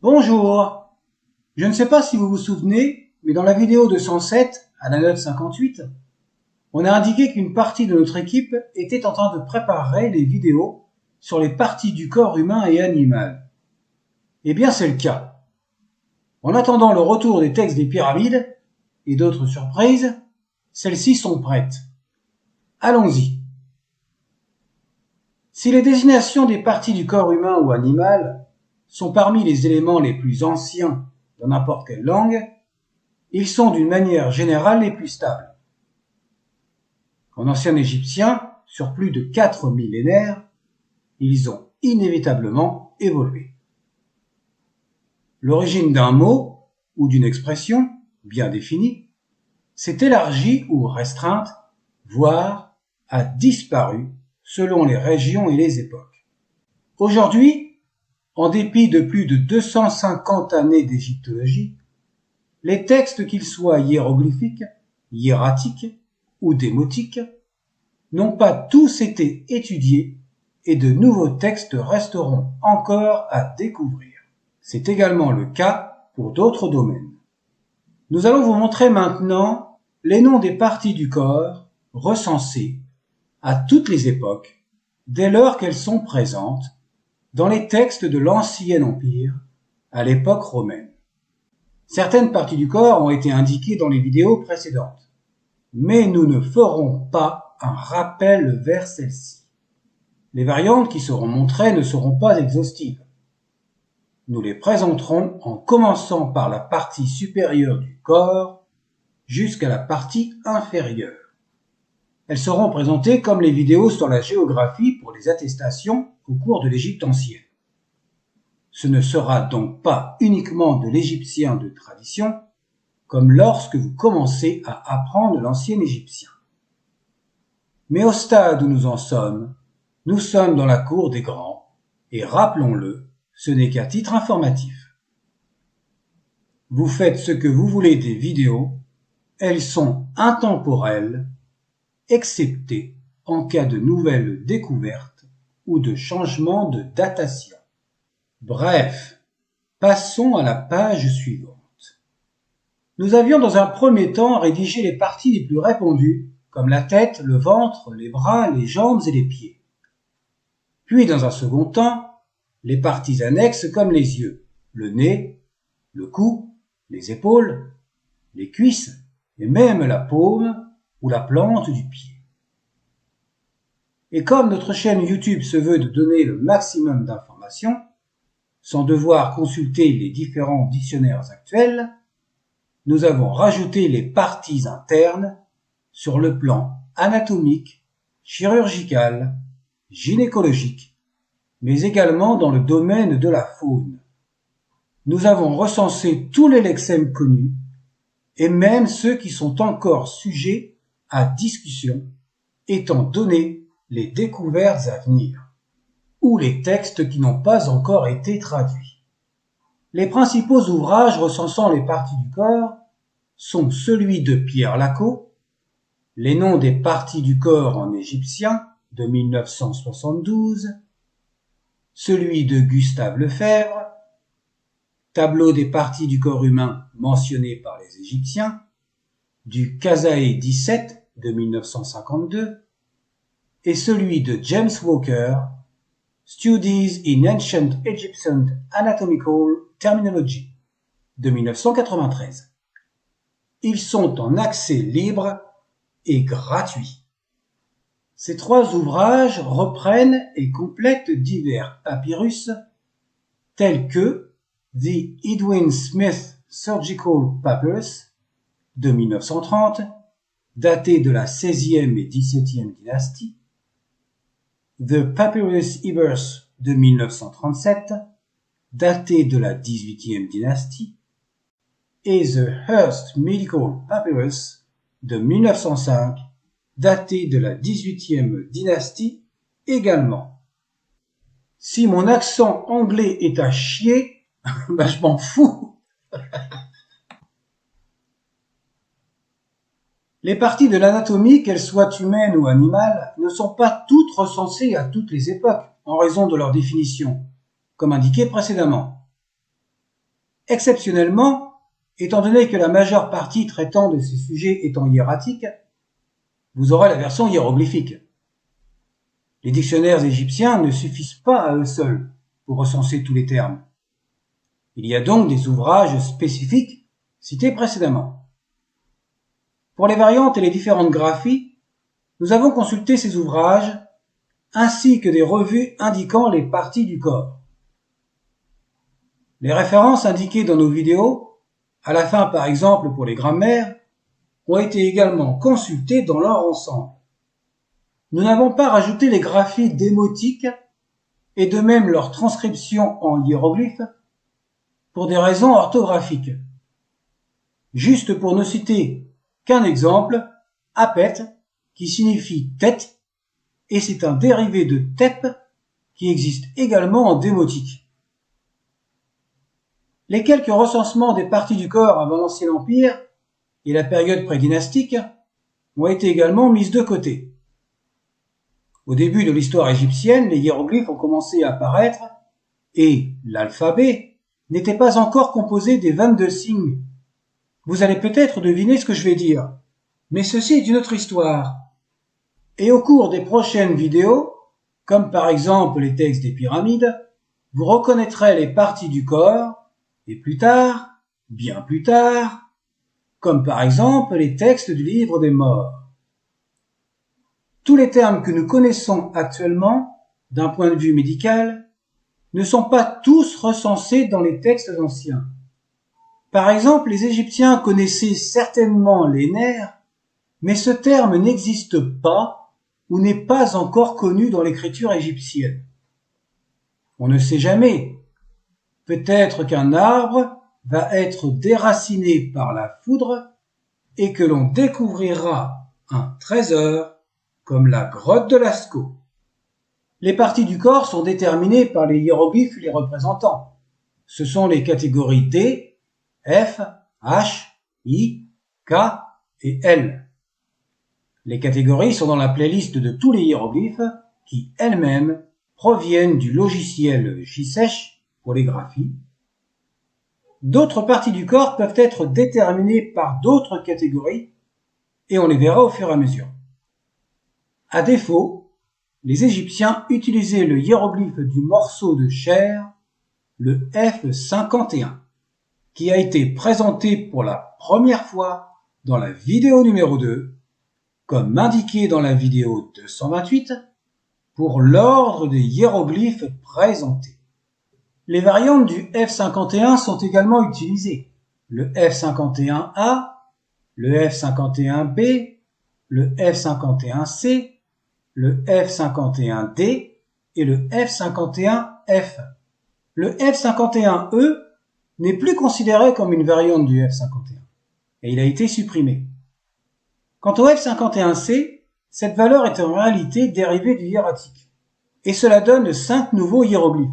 Bonjour. Je ne sais pas si vous vous souvenez, mais dans la vidéo 207, à la note 58, on a indiqué qu'une partie de notre équipe était en train de préparer les vidéos sur les parties du corps humain et animal. Eh bien, c'est le cas. En attendant le retour des textes des pyramides et d'autres surprises, celles-ci sont prêtes. Allons-y. Si les désignations des parties du corps humain ou animal sont parmi les éléments les plus anciens dans n'importe quelle langue, ils sont d'une manière générale les plus stables. En ancien égyptien, sur plus de 4 millénaires, ils ont inévitablement évolué. L'origine d'un mot ou d'une expression bien définie s'est élargie ou restreinte, voire a disparu selon les régions et les époques. Aujourd'hui, en dépit de plus de 250 années d'égyptologie, les textes, qu'ils soient hiéroglyphiques, hiératiques ou démotiques, n'ont pas tous été étudiés et de nouveaux textes resteront encore à découvrir. C'est également le cas pour d'autres domaines. Nous allons vous montrer maintenant les noms des parties du corps recensées à toutes les époques, dès lors qu'elles sont présentes dans les textes de l'Ancien Empire, à l'époque romaine. Certaines parties du corps ont été indiquées dans les vidéos précédentes, mais nous ne ferons pas un rappel vers celles-ci. Les variantes qui seront montrées ne seront pas exhaustives. Nous les présenterons en commençant par la partie supérieure du corps jusqu'à la partie inférieure. Elles seront présentées comme les vidéos sur la géographie pour les attestations au cours de l'Égypte ancienne. Ce ne sera donc pas uniquement de l'égyptien de tradition, comme lorsque vous commencez à apprendre l'ancien égyptien. Mais au stade où nous en sommes, nous sommes dans la cour des grands, et rappelons-le, ce n'est qu'à titre informatif. Vous faites ce que vous voulez des vidéos, elles sont intemporelles, excepté en cas de nouvelles découvertes ou de changement de datation. Bref, passons à la page suivante. Nous avions dans un premier temps rédigé les parties les plus répandues, comme la tête, le ventre, les bras, les jambes et les pieds. Puis dans un second temps, les parties annexes comme les yeux, le nez, le cou, les épaules, les cuisses et même la paume ou la plante du pied. Et comme notre chaîne YouTube se veut de donner le maximum d'informations, sans devoir consulter les différents dictionnaires actuels, nous avons rajouté les parties internes sur le plan anatomique, chirurgical, gynécologique, mais également dans le domaine de la faune. Nous avons recensé tous les lexèmes connus et même ceux qui sont encore sujets à discussion, étant donné les découvertes à venir, ou les textes qui n'ont pas encore été traduits. Les principaux ouvrages recensant les parties du corps sont celui de Pierre Lacot, Les noms des parties du corps en égyptien de 1972, celui de Gustave Lefebvre, Tableau des parties du corps humain mentionnées par les Égyptiens, du Kasae 17 de 1952, et celui de James Walker, Studies in Ancient Egyptian Anatomical Terminology, de 1993. Ils sont en accès libre et gratuit. Ces trois ouvrages reprennent et complètent divers papyrus tels que The Edwin Smith Surgical Papyrus de 1930, daté de la 16e et 17e dynastie, The Papyrus Ebers de 1937, daté de la 18e dynastie, et The Hearst Medical Papyrus de 1905, daté de la 18e dynastie également. Si mon accent anglais est à chier, je m'en fous. Les parties de l'anatomie, qu'elles soient humaines ou animales, ne sont pas toutes recensées à toutes les époques, en raison de leur définition, comme indiqué précédemment. Exceptionnellement, étant donné que la majeure partie traitant de ces sujets étant hiératique, vous aurez la version hiéroglyphique. Les dictionnaires égyptiens ne suffisent pas à eux seuls pour recenser tous les termes. Il y a donc des ouvrages spécifiques cités précédemment. Pour les variantes et les différentes graphies, nous avons consulté ces ouvrages ainsi que des revues indiquant les parties du corps. Les références indiquées dans nos vidéos, à la fin par exemple pour les grammaires, ont été également consultées dans leur ensemble. Nous n'avons pas rajouté les graphies démotiques et de même leur transcription en hiéroglyphes pour des raisons orthographiques. Juste pour ne citer qu'un exemple, Apet, qui signifie tête, et c'est un dérivé de tep qui existe également en démotique. Les quelques recensements des parties du corps avant l'Ancien Empire et la période prédynastique ont été également mises de côté. Au début de l'histoire égyptienne, les hiéroglyphes ont commencé à apparaître et l'alphabet n'était pas encore composé des 22 signes. Vous allez peut-être deviner ce que je vais dire, mais ceci est une autre histoire. Et au cours des prochaines vidéos, comme par exemple les textes des pyramides, vous reconnaîtrez les parties du corps, et plus tard, bien plus tard, comme par exemple les textes du livre des morts. Tous les termes que nous connaissons actuellement, d'un point de vue médical, ne sont pas tous recensés dans les textes anciens. Par exemple, les Égyptiens connaissaient certainement les nerfs, mais ce terme n'existe pas ou n'est pas encore connu dans l'écriture égyptienne. On ne sait jamais. Peut-être qu'un arbre va être déraciné par la foudre et que l'on découvrira un trésor comme la grotte de Lascaux. Les parties du corps sont déterminées par les hiéroglyphes les représentant. Ce sont les catégories D, F, H, I, K et L. Les catégories sont dans la playlist de tous les hiéroglyphes qui elles-mêmes proviennent du logiciel JSèche pour les graphies. D'autres parties du corps peuvent être déterminées par d'autres catégories et on les verra au fur et à mesure. À défaut, les Égyptiens utilisaient le hiéroglyphe du morceau de chair, le F51, qui a été présenté pour la première fois dans la vidéo numéro 2, comme indiqué dans la vidéo 228, pour l'ordre des hiéroglyphes présentés. Les variantes du F51 sont également utilisées. Le F51A, le F51B, le F51C, le F51D et le F51F. Le F51E n'est plus considéré comme une variante du F51 et il a été supprimé. Quant au F51C, cette valeur est en réalité dérivée du hiératique et cela donne 5 nouveaux hiéroglyphes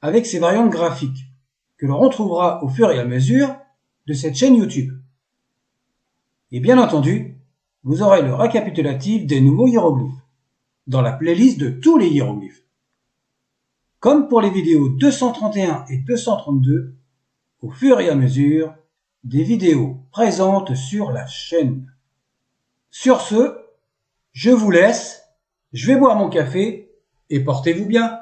avec ses variantes graphiques que l'on retrouvera au fur et à mesure de cette chaîne YouTube. Et bien entendu, vous aurez le récapitulatif des nouveaux hiéroglyphes dans la playlist de tous les hiéroglyphes. Comme pour les vidéos 231 et 232, au fur et à mesure des vidéos présentes sur la chaîne. Sur ce, je vous laisse, je vais boire mon café et portez-vous bien.